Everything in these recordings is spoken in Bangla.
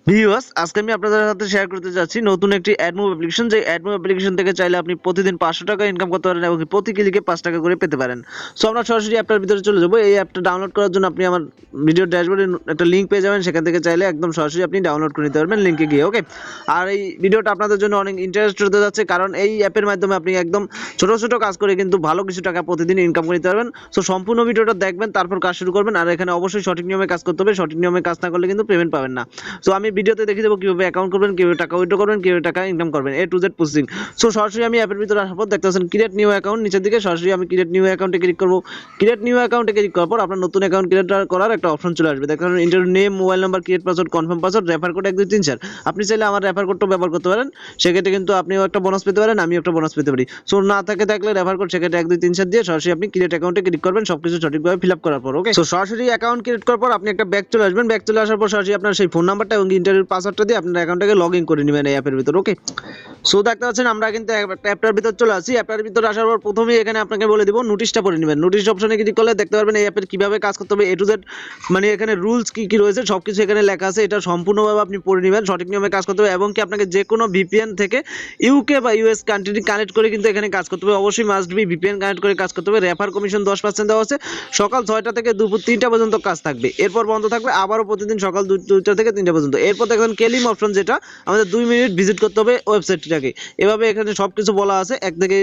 ভিউয়ার্স, আজকে আমি আপনাদের সাথে শেয়ার করতে যাচ্ছি নতুন একটি admove অ্যাপ্লিকেশন। যে admove অ্যাপ্লিকেশন থেকে চাইলে আপনি প্রতিদিন 500 টাকা ইনকাম করতে পারেন এবং প্রতি ক্লিকে 5 টাকা করে পেতে পারেন। সো আমরা সরাসরি অ্যাপটার ভিতরে চলে যাব। এই অ্যাপটা ডাউনলোড করার জন্য আপনি আমার ভিডিও ড্যাশবোর্ডে একটা লিংক পেয়ে যাবেন, সেখান থেকে চাইলে একদম সরাসরি আপনি ডাউনলোড করে নিতে পারবেন লিংকে গিয়ে। ওকে, আর এই ভিডিওটা আপনাদের জন্য অনেক ইন্টারেস্ট হতে যাচ্ছে, কারণ এই অ্যাপের মাধ্যমে আপনি একদম ছোট ছোট কাজ করে কিন্তু ভালো কিছু টাকা প্রতিদিন ইনকাম করতে পারবেন। সো সম্পূর্ণ ভিডিওটা দেখবেন, তারপর কাজ শুরু করবেন। আর এখানে অবশ্যই সঠিক নিয়মে কাজ করতে হবে, সঠিক নিয়মে কাজ না করলে কিন্তু পেমেন্ট পাবেন না। সো আমি ভিডিওতে দেখিয়ে দেবো কিভাবে অ্যাকাউন্ট করবেন, কিভাবে টাকা উইথড্র করবেন, কিভাবে টাকা ইনকাম করবেন, A to Z processing. So সরাসরি আমি অ্যাপের ভিতরে আসার পর দেখতে পাচ্ছেন ক্রিয়েট নিউ অ্যাকাউন্ট, নিচের দিকে সরাসরি আমি ক্রিয়েট নিউ অ্যাকাউন্টে ক্লিক করব। ক্রিয়েট নিউ অ্যাকাউন্টে ক্লিক করার পর আপনার নতুন অ্যাকাউন্ট ক্রিয়েট করার একটা অপশন চলে আসবে। দেখতে পাচ্ছেন inter name, mobile number, create password, confirm password, refer code 1 2 3 4। আপনি চাইলে আমার রেফার কোডটা ব্যবহার করতে পারেন, সেক্ষেত্রে কিন্তু আপনিও একটা বোনাস পেতে পারেন, আমিও একটা বোনাস পেতে পারি। সো না থাকলে রেফার কোড সেক্ষেত্রে 1 2 3 4 দিয়ে সরাসরি আপনি ক্রিয়েট অ্যাকাউন্টে ক্লিক করবেন, সবকিছু সঠিকভাবে ফিল আপ করার পর। ওকে, সো সরাসরি অ্যাকাউন্ট ক্রিয়েট করার পর আপনি একটা ব্যাক চলে আসবেন। ব্যাক চলে আসার পর সরাসরি আপনার সেই ফোন নাম্বারটা এবং ইন্টারভিউ পাসওয়ার্ডটা দিয়ে আপনার অ্যাকাউন্টটাকে লগ ইন করে নেবেন এই অ্যাপের ভিতর। ওকে, সো দেখতে পাচ্ছেন আমরা কিন্তু অ্যাপটার ভিতর চলে আসি। অ্যাপটার ভিতর আসার পর প্রথমেই এখানে আপনাকে বলে দিব নোটিশটা পড়ে নেবেন। নোটিশ অপশনে ক্লিক করলে দেখতে পারবেন এই অ্যাপের কিভাবে কাজ করতে হবে, A to Z, মানে এখানে রুলস কি কি রয়েছে সবকিছু এখানে লেখা আছে। এটা সম্পূর্ণভাবে আপনি পড়ে নেবেন, সঠিক নিয়মে কাজ করতে হবে এবং কি আপনাকে যে কোনো ভিপিএন থেকে ইউকে বা ইউএস কান্ট্রি কানেক্ট করে কিন্তু এখানে কাজ করতে হবে। অবশ্যই মাস্ট বি ভিপিএন কানেক্ট করে কাজ করতে হবে। রেফার কমিশন 10% দেওয়া আছে। সকাল 6টা থেকে দুপুর 3টা পর্যন্ত কাজ থাকবে, এরপর বন্ধ থাকবে আবারও প্রতিদিন সকাল 2টা থেকে 3টা পর্যন্ত। এরপর দেখবেন কেলিম অপশন, যেটা আমাদের 2 মিনিট ভিজিট করতে হবে ওয়েবসাইটটাকে। এভাবে এখানে সবকিছু বলা আছে, এক থেকে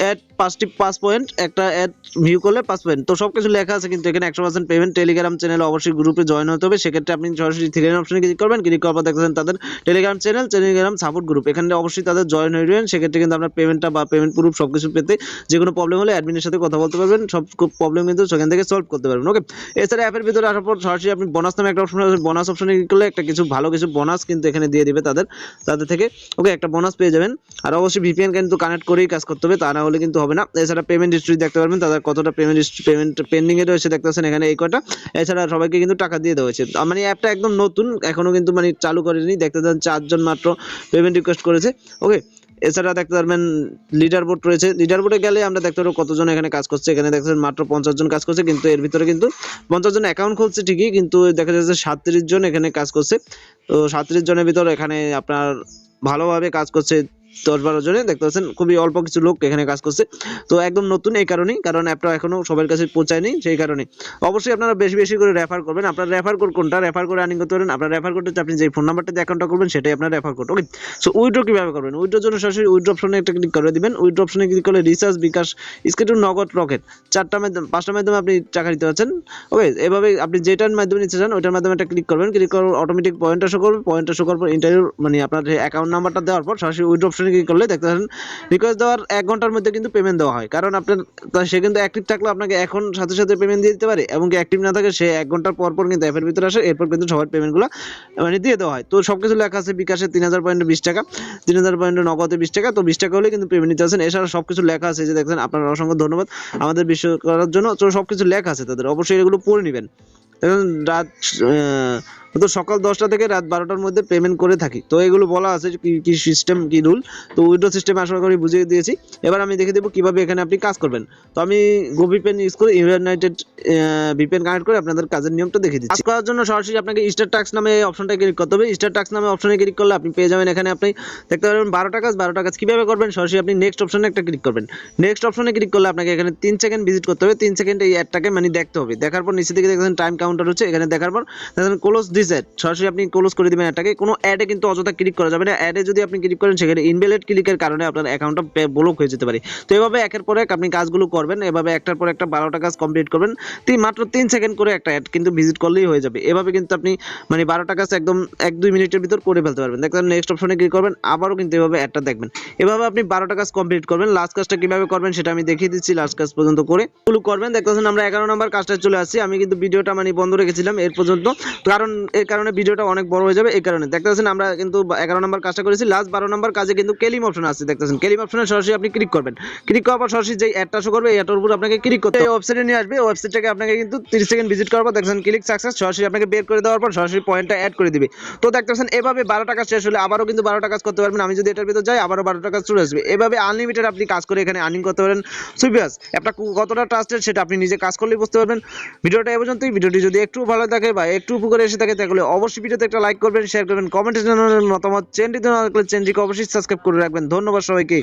অ্যাড 5 পয়েন্ট, একটা অ্যাড ভিউ করলে 5 পয়েন্ট, তো সবকিছু লেখা আছে কিন্তু এখানে 100% পেমেন্ট। টেলিগ্রাম চ্যানেলে অবশ্যই গ্রুপে জয়েন হতে হবে, সেক্ষেত্রে আপনি সরাসরি টেলিগ্রাম অপশনে ক্লিক করবেন। ক্লিক করার পর দেখছেন তাদের Telegram channel, Telegram support group, এখানে অবশ্যই তাদের জয়েন হয়ে যাবেন। সেক্ষেত্রে কিন্তু আপনার পেমেন্টটা বা পেমেন্ট প্রুফ সবকিছু পেতে যে কোনো প্রবলেম হলে অ্যাডমিনের সাথে কথা বলতে পারবেন, সব প্রবলেম কিন্তু সেখান থেকে সলভ করতে পারবেন। ওকে, এছাড়া অ্যাপের ভিতরে আসার পর সরাসরি আপনি বোনাস নামে একটা অপশন আছে, বোনাস অপশনে ক্লিক করলে একটা কিছু ভালো কিছু বোনাস কিন্তু এখানে দিয়ে দিবে তাদের থেকে। ওকে, একটা বোনাস পেয়ে যাবেন। আর অবশ্যই ভিপিএন কিন্তু কানেক্ট করেই কাজ করতে হবে, তা না হলে কিন্তু হবে না। এছাড়া পেমেন্ট হিস্ট্রি দেখতে পারবেন, তাদের কতটা পেমেন্ট পেন্ডিং এ রয়েছে দেখতে পাচ্ছেন এখানে এই কটা। এছাড়া সবাইকে কিন্তু টাকা দিয়ে দেওয়া হয়েছে, মানে অ্যাপটা একদম নতুন, এখনো কিন্তু মানে চালু করেনি। দেখতে পাচ্ছেন 4 জন মাত্র পেমেন্ট রিকোয়েস্ট করেছে। ওকে, এছাড়া দেখতে পারবেন লিডার বোর্ড রয়েছে। লিডার বোর্ডে গেলে আমরা দেখতে পারবো কতজন এখানে কাজ করছে। এখানে দেখছেন মাত্র 50 জন কাজ করছে, কিন্তু এর ভিতরে কিন্তু 50 জন অ্যাকাউন্ট খুলছে ঠিকই, কিন্তু দেখা যাচ্ছে 37 জন এখানে কাজ করছে। তো 37 জনের ভিতর এখানে আপনার ভালোভাবে কাজ করছে 10-12 জনে, দেখতে পাচ্ছেন খুবই অল্প কিছু লোক এখানে কাজ করছে। তো একদম নতুন এই কারণেই, কারণ অ্যাপটা এখনো সবার কাছে পৌঁছায়নি, সেই কারণে অবশ্যই আপনারা বেশি বেশি করে রেফার করবেন। আপনার রেফার কোড কোনটা, রেফার করে আর্নিং করতে পারেন। আপনার রেফার কোড হচ্ছে আপনি যে ফোন নাম্বারটা দিয়ে অ্যাকাউন্টটা করবেন সেটাই আপনার রেফার কোড। ওকে, সো উইথড্র কিভাবে করবেন, উইথড্রর জন্য সরাসরি উইথড্র অপশনে একটা ক্লিক করে দিবেন। উইথড্র অপশনে ক্লিক করলে রিচার্জ, বিকাশ, স্কেটুল, নগদ, রকেট 5টা মাধ্যমে আপনি টাকা দিতে পারছেন। ওকে, এভাবে আপনি যেটার মাধ্যমে নিতে চান ওইটার মাধ্যমে একটা ক্লিক করবেন। ক্লিক করার অটোমেটিক পয়েন্টটা শো করবে, পয়েন্টটা শো করার পর ইন্টারভিউ মানে আপনার অ্যাকাউন্ট নাম্বারটা দেওয়ার পর সরাসরি উইথড্র অপশনে ক্লিক করলে দেখতে পাচ্ছেন রিকোয়েস্ট দেওয়ার 1 ঘন্টার মধ্যে কিন্তু পেমেন্ট দেওয়া হয়। কারণ আপনার সে কিন্তু অ্যাক্টিভ থাকলে আপনাকে এখন সাথে সাথে পেমেন্ট দিয়ে দিতে পারে, এবং কি অ্যাক্টিভ না থাকে সে 1 ঘন্টার পর পর কিন্তু অ্যাপের ভিতরে আসে, এরপর কিন্তু সবার পেমেন্টগুলো মানে দিয়ে দেওয়া হয়। তো সবকিছু লেখা আছে, বিকাশে 3000 পয়েন্টে 20 টাকা, 3000 পয়েন্টে নগদে 20 টাকা, তো 20 টাকা হলে কিন্তু পেমেন্ট নিতে আসেন। এছাড়া সবকিছু লেখা আছে, যে দেখছেন আপনার অসংখ্য ধন্যবাদ আমাদের বিষয় করার জন্য। তো সবকিছু লেখা আছে তাদের, অবশ্যই এগুলো পড়ে নেবেন। দেখুন রাত তো সকাল 10টা থেকে রাত 12টার মধ্যে পেমেন্ট করে থাকি। তো এগুলো বলা আছে কি সিস্টেম, কি রুল। তো উইথড্র সিস্টেম আশা করি বুঝিয়ে দিয়েছি। এবার আমি দেখে দেবো কিভাবে এখানে আপনি কাজ করবেন। তো আমি ভিপিএন ইউজ করে ইউনাইটেড ভিপিএন কানেক্ট করে আপনাদের কাজের নিয়মটা দেখিয়ে দিচ্ছি। কাজ করার জন্য সরাসরি আপনাকে স্টার টাস্ক নামে অপশনটা ক্লিক করতে হবে। স্টার টাস্ক নামে অপশনে ক্লিক করলে আপনি পেয়ে যাবেন এখানে আপনি দেখতে পারবেন 12টা কাজ কিভাবে করবেন। সরাসরি আপনি নেক্সট অপশনে একটা ক্লিক করবেন। নেক্সট অপশনে ক্লিক করলে আপনাকে এখানে 3 সেকেন্ড ভিজিট করতে হবে। 3 সেকেন্ড এই অ্যাডটাকে মানে দেখতে হবে। দেখার পর নিচে দিকে দেখেন টাইম কাউন্টার হচ্ছে, এখানে দেখার পর দেখেন ক্লোজ দিস অ্যাড, সরাসরি আপনি ক্লোজ করে দিবেন এটাকে। কোনো অ্যাডে কিন্তু অযথা ক্লিক করা যাবে না। অ্যাডে যদি আপনি ক্লিক করেন সেখানে ইনভ্যালিড ক্লিকের কারণে আপনার অ্যাকাউন্টটা ব্লক হয়ে যেতে পারে। তো এভাবে একের পর এক আপনি কাজগুলো করবেন, এভাবে একটার পর একটা 12টা কাজ কমপ্লিট করবেন। মাত্র 3 সেকেন্ড করে একটা অ্যাড কিন্তু ভিজিট করলেই হয়ে যাবে। এভাবে কিন্তু আপনি মানে 12টা কাজ একদম 1-2 মিনিটের ভিতর করে ফেলতে পারবেন। দেখবেন নেক্সট অপশনে ক্লিক করবেন, আবারও কিন্তু এভাবে অ্যাডটা দেখবেন। এভাবে আপনি 12টা কাজ কমপ্লিট করবেন। লাস্ট কাজটা কিভাবে করবেন সেটা আমি দেখিয়ে দিচ্ছি। লাস্ট কাজ পর্যন্ত করে শুরু করবেন। দেখতেছেন আমরা 11 নম্বর কাজটা চলে আসছি। আমি কিন্তু ভিডিওটা মানে বন্ধ রেখেছিলাম এর পর্যন্ত, কারণ এর কারণে ভিডিওটা অনেক বড় হয়ে যাবে। এই কারণে দেখতে পাচ্ছেন আমরা কিন্তু 11 নম্বর কাজটা করেছি। লাস্ট 12 নম্বর কাজে কিন্তু কেলিম অপশন আছে, দেখতেছেন কেলিম অপশনে সরাসরি আপনি ক্লিক করবেন। ক্লিক করার পর সরাসরি যে অ্যাডটা শো করবে এই অ্যাডটার উপর আপনাকে ক্লিক করতে হবে। ওয়েবসাইটে নিয়ে আসবে, ওয়েবসাইটটাকে আপনাকে কিন্তু 30 সেকেন্ড ভিজিট করার পর দেখছেন ক্লিক সাকসেস, সরাসরি আপনাকে বের করে দেওয়ার পর সরাসরি পয়েন্টটা অ্যাড করে দিবে। তো দেখতেছেন এভাবে 12টা কাজ শেষ হলে আবারও কিন্তু 12টা কাজ করতে পারবেন। আমি যদি এটার ভিতর যাই আবারও 12টা কাজ চলে আসবে। এভাবে আনলিমিটেড আপনি কাজ করে এখানে আর্নিং করতে পারেন। সুবিয়াস অ্যাপটা কতটা ট্রাস্টেড সেটা আপনি নিজে কাজ করলেই বুঝতে পারবেন। ভিডিওটা এ পর্যন্তই। ভিডিওটি যদি একটু ভালো থাকে বা একটু উপকারে এসে থাকে তাহলে অবশ্যই ভিডিওতে একটা লাইক করবেন, শেয়ার করবেন, কমেন্টে জানাবেন মতামত। চ্যানেলটিতে না থাকলে চ্যানেলটিকে অবশ্যই সাবস্ক্রাইব করে রাখবেন। ধন্যবাদ সবাইকে।